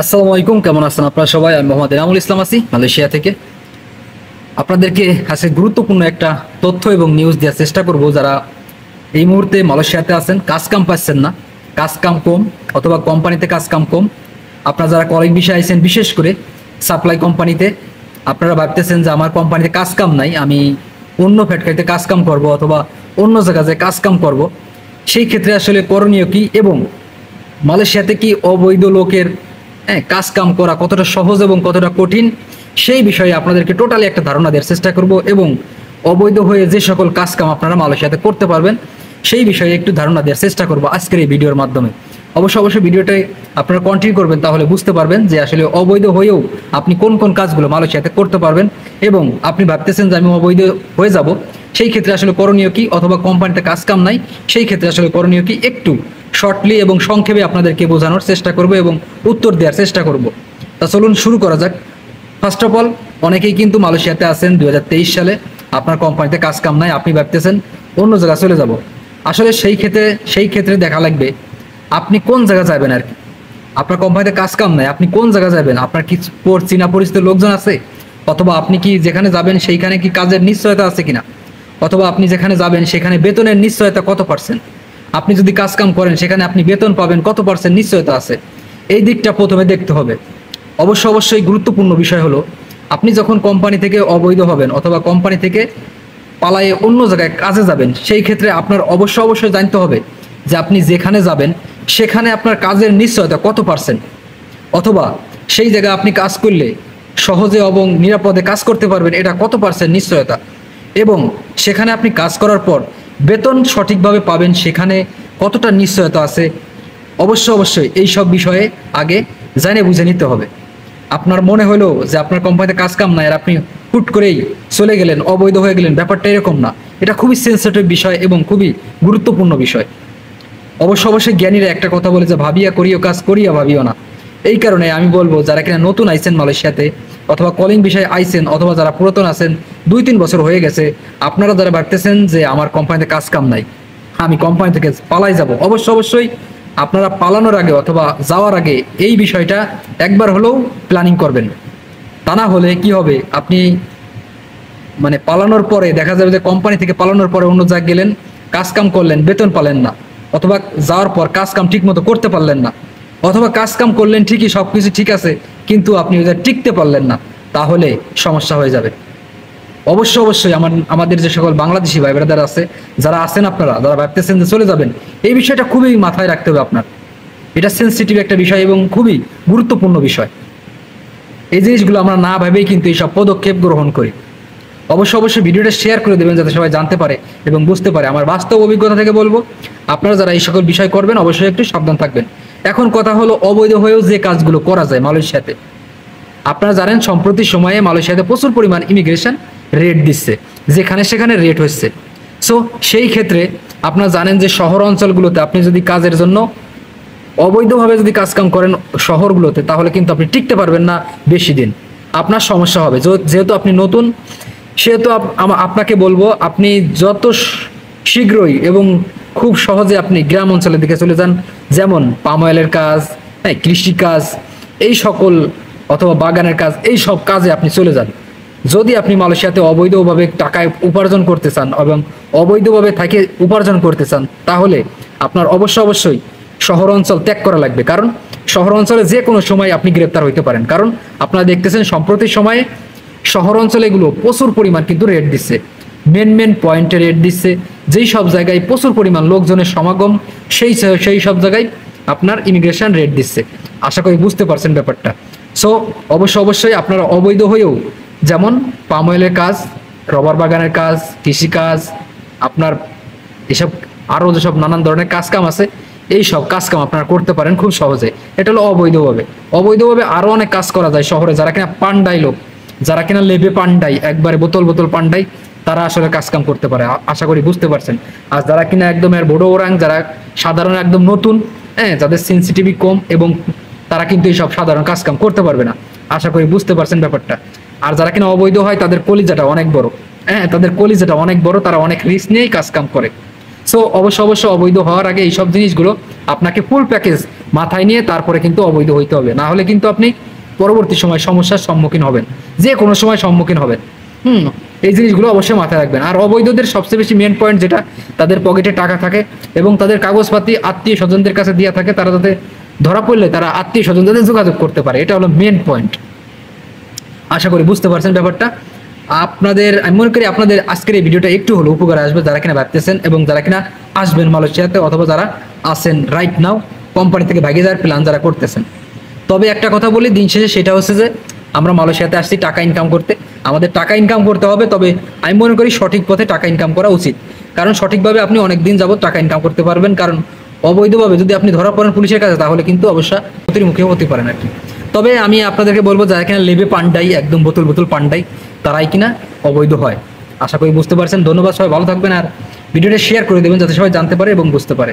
আসসালামু আলাইকুম, কেমন আছেন আপনারা সবাই? আমি মোহাম্মদ এনামুল ইসলাম আছি মালয়েশিয়া থেকে। আপনাদেরকে আজকে গুরুত্বপূর্ণ একটা তথ্য এবং নিউজ দেওয়ার চেষ্টা করব। যারা এই মুহূর্তে মালয়েশিয়াতে আছেন, কাজ কাম পাচ্ছেন না, কাজ কাম কম অথবা কোম্পানিতে কাজ কাম কম, আপনারা যারা কলিং বিষয়ে আছেন, বিশেষ করে সাপ্লাই কোম্পানিতে, আপনারা ভাবতেছেন যে আমার কোম্পানিতে কাজ কাম নাই, আমি অন্য ফ্যাক্টরিতে কাজ কাম করব অথবা অন্য জায়গায় কাজ কাম করব। সেই ক্ষেত্রে আসলে করণীয় কি এবং মালয়েশিয়াতে কি অবৈধ লোকের কাজ কাম করা কতটা সহজ এবং কতটা কঠিন, সেই বিষয়ে আপনাদেরকে টোটালি একটা ধারণা দেওয়ার চেষ্টা করব এবং অবৈধ হয়ে যে সকল কাজ কাম আপনারা মালয়েশিয়াতে করতে পারবেন সেই বিষয়ে একটু ধারণা দেওয়ার চেষ্টা করব আজকের এই ভিডিওর মাধ্যমে। অবশ্যই ভিডিওটাই আপনারা কন্টিনিউ করবেন, তাহলে বুঝতে পারবেন যে আসলে অবৈধ হয়েও আপনি কোন কোন কাজগুলো মালয়েশিয়াতে করতে পারবেন। এবং আপনি ভাবতেছেন যে আমি অবৈধ হয়ে যাব, সেই ক্ষেত্রে আসলে করণীয় কি, অথবা কোম্পানিতে কাজ কাম নাই, সেই ক্ষেত্রে আসলে করণীয় কি, একটু শর্টলি এবং সংক্ষেপে আপনাদেরকে বোঝানোর চেষ্টা করব এবং উত্তর দেওয়ার চেষ্টা করব। তা চলুন শুরু করা যাক। ফার্স্ট অফ অল, অনেকেই কিন্তু মালয়েশিয়াতে আছেন 2023 সালে, আপনার কোম্পানিতে কাজ কাম নাই, আপনি ভাবতেছেন অন্য জায়গায় চলে যাব। আসলে সেই ক্ষেত্রে দেখা লাগবে আপনি কোন জায়গায় যাবেন আর কি। আপনার কোম্পানিতে কাজ কাম নাই, আপনি কোন জায়গায় যাবেন? আপনার কি চেনা পরিচিত লোকজন আছে? অথবা আপনি কি যেখানে যাবেন সেইখানে কি কাজের নিশ্চয়তা আছে কিনা? অথবা আপনি যেখানে যাবেন সেখানে বেতনের নিশ্চয়তা কত পার্সেন্ট? আপনি যদি কাজ কাম করেন সেখানে আপনি বেতন পাবেন কত পার্সেন্ট নিশ্চয়তা আছে? এই দিকটা প্রথমে দেখতে হবে। অবশ্যই গুরুত্বপূর্ণ বিষয় হলো, আপনি যখন কোম্পানি থেকে অবৈধ হবেন অথবা কোম্পানি থেকে পালায়ে অন্য জায়গায় কাজে যাবেন, সেই ক্ষেত্রে আপনার অবশ্যই জানতে হবে যে আপনি যেখানে যাবেন সেখানে আপনার কাজের নিশ্চয়তা কত পার্সেন্ট, অথবা সেই জায়গায় আপনি কাজ করলে সহজে এবং নিরাপদে কাজ করতে পারবেন এটা কত পার্সেন্ট নিশ্চয়তা, এবং সেখানে আপনি কাজ করার পর বেতন সঠিকভাবে পাবেন সেখানে কতটা নিশ্চয়তা আছে। অবশ্যই এই সব বিষয়ে আগে জেনে বুঝে নিতে হবে। আপনার মনে হলো যে আপনার কোম্পানিতে কাজ কাম নাই আর আপনি হুট করেই চলে গেলেন, অবৈধ হয়ে গেলেন, ব্যাপারটা এরকম না। এটা খুবই সেন্সিটিভ বিষয় এবং খুবই গুরুত্বপূর্ণ বিষয়। অবশ্যই জ্ঞানীরা একটা কথা বলে যে ভাবিয়া করিও কাজ, করিয়া ভাবিও না। এই কারণে আমি বলবো, যারা কিনা নতুন আইছেন মালয়েশিয়াতে অথবা কলিং বিষয়ে আইছেন, অথবা যারা পুরাতন আছেন 2-3 বছর হয়ে গেছে, আপনারা যারা ভাবতেছেন যে আমার কোম্পানিতে কাজ কাম নাই, আমি কোম্পানি থেকে পালাই যাব, অবশ্যই আপনারা পালানোর আগে অথবা যাওয়ার আগে এই বিষয়টা একবার হলেও প্ল্যানিং করবেন। তা না হলে কি হবে, আপনি পালানোর পরে দেখা যাবে যে কোম্পানি থেকে পালানোর পরে অন্য জায়গায় গেলেন, কাজ কাম করলেন, বেতন পালেন না, অথবা যাওয়ার পর কাজ কাম ঠিক মতো করতে পারলেন না, অথবা কাজ কাম করলেন ঠিকই, সবকিছু ঠিক আছে, কিন্তু আপনি ওদের টিকতে পারলেন না, তাহলে সমস্যা হয়ে যাবে। অবশ্যই আমাদের যে সকল বাংলাদেশি ভাই ব্রাদার আছে, যারা আছেন, আপনারা যারা ভাবতেছেন যে চলে যাবেন, এই বিষয়টা খুবই মাথায় রাখতে হবে আপনার। এটা সেন্সিটিভ একটা বিষয় এবং খুবই গুরুত্বপূর্ণ বিষয়। এই জিনিসগুলো আমরা না ভেবেই কিন্তু এইসব পদক্ষেপ গ্রহণ করি। অবশ্যই ভিডিওটা শেয়ার করে দেবেন যাতে সবাই জানতে পারে এবং বুঝতে পারে। আমার বাস্তব অভিজ্ঞতা থেকে বলবো, আপনারা যারা এই সকল বিষয় করবেন অবশ্যই একটু সাবধান থাকবেন। এখন কথা হলো, অবৈধ হয়েও যে কাজগুলো করা যায় মালয়েশিয়াতে, আপনারা জানেন সম্প্রতি সময়ে মালয়েশিয়াতে প্রচুর পরিমাণ ইমিগ্রেশন রেট দিচ্ছে, যেখানে সেখানে রেট হচ্ছে। সো সেই ক্ষেত্রে আপনারা জানেন যে শহর অঞ্চলগুলোতে আপনি যদি কাজের জন্য অবৈধভাবে যদি কাজকাম করেন শহরগুলোতে, তাহলে কিন্তু আপনি টিকতে পারবেন না বেশি দিন, আপনার সমস্যা হবে। যেহেতু আপনি নতুন, সেহেতু আপনাকে বলবো, আপনি যত শীঘ্রই এবং খুব সহজে আপনি গ্রাম অঞ্চলের দিকে চলে যান, যেমন পাম অয়েলের কাজ, কৃষিকাজ, এই সকল, অথবা বাগানের কাজ, এই সব কাজে আপনি চলে যান। যদি আপনি মালয়েশিয়াতে অবৈধভাবে টাকায় উপার্জন করতে চান এবং অবৈধভাবে থেকে উপার্জন করতে চান, তাহলে আপনার অবশ্যই শহর অঞ্চল ত্যাগ করা লাগবে। কারণ শহর অঞ্চলে যে কোনো সময় আপনি গ্রেপ্তার হইতে পারেন। কারণ আপনারা দেখতেছেন সম্প্রতি সময়ে শহর অঞ্চলে এগুলো প্রচুর পরিমাণ কিন্তু রেট দিচ্ছে, মেন পয়েন্টে রেট দিচ্ছে। যেই সব জায়গায় প্রচুর পরিমাণ লোকজনের সমাগম, সেই সব জায়গায় আপনার ইমিগ্রেশন রেট দিচ্ছে। আশা করি বুঝতে পারছেন ব্যাপারটা। সো অবশ্যই আপনারা অবৈধ হয়েও, যেমন পাম অয়েলের কাজ, রবার বাগানের কাজ, কৃষিকাজ, আপনার এসব আরও যেসব নানান ধরনের কাজ কাম আছে, এই সব কাজ কাম আপনারা করতে পারেন খুব সহজে। এটা হলো অবৈধভাবে আরও অনেক কাজ করা যায় শহরে। যারা কিনা পান্ডাই লোক, যারা কিনা লেবে পান্ডাই, একবারে বোতল পান্ডাই, তারা আসলে কাজ কাম করতে পারে। আশা করি বুঝতে পারছেন। আর যারা কিনা একদম এর বড় ওরাং, যারা সাধারণ একদম নতুন, যাদের সেন্সিটিভি কম, এবং তারা কিন্তু এইসব সাধারণ কাজ কাম করতে পারবে না। আশা করি বুঝতে পারছেন ব্যাপারটা। আর যারা কিনা অবৈধ হয়, তাদের কলিজাটা অনেক বড়, তাদের কলিজাটা অনেক বড়, তারা অনেক রিস্ক নিয়েই কাজ কাম করে। সো অবশ্যই অবৈধ হওয়ার আগে এইসব জিনিসগুলো আপনাকে ফুল প্যাকেজ মাথায় নিয়ে তারপরে কিন্তু অবৈধ হইতে হবে, না হলে কিন্তু আপনি পরবর্তী সময় সমস্যার সম্মুখীন হবেন, যে কোনো সময় সম্মুখীন হবেন। এই জিনিসগুলো অবশ্যই মাথায় রাখবেন। আর অবৈধদের সবচেয়ে বেশি মেন পয়েন্ট যেটা, তাদের পকেটে টাকা থাকে এবং তাদের কাগজপাতি আত্মীয় স্বজনদের কাছে দেওয়া থাকে, তারা যাতে ধরা পড়লে তারা আত্মীয় স্বজনদের যোগাযোগ করতে পারে, এটা হলো মেন পয়েন্ট। আশা করি বুঝতে পারছেন ব্যাপারটা। আমি মনে করি আপনাদের আজকের এই ভিডিওটা একটু হলো উপকারে আসবে, যারা কিনা ভাবতেছেন এবং যারা কিনা আসবেন মালয়েশিয়াতে, অথবা যারা আছেন রাইট নাও কোম্পানি থেকে ভাগে যাওয়ার প্ল্যান যারা করতেছেন। তবে একটা কথা বলি দিন শেষে, সেটা হচ্ছে যে আমরা মালয়েশিয়াতে আসছি টাকা ইনকাম করতে, আমাদের টাকা ইনকাম করতে হবে। তবে আমি মনে করি সঠিক পথে টাকা ইনকাম করা উচিত, কারণ সঠিকভাবে আপনি অনেক দিন যাবত টাকা ইনকাম করতে পারবেন। কারণ অবৈধভাবে যদি আপনি ধরা পড়েন পুলিশের কাছে, তাহলে কিন্তু অবশ্যই ক্ষতির মুখে হতে পারেন আর কি। তবে আমি আপনাদেরকে বলবো, যারা কিনা লেবে পান্ডাই, একদম বোতল বোতল পান্ডাই, তারাই কিনা অবৈধ হয়। আশা করি বুঝতে পারছেন। ধন্যবাদ, সবাই ভালো থাকবেন আর ভিডিওটা শেয়ার করে দেবেন যাতে সবাই জানতে পারে এবং বুঝতে পারে।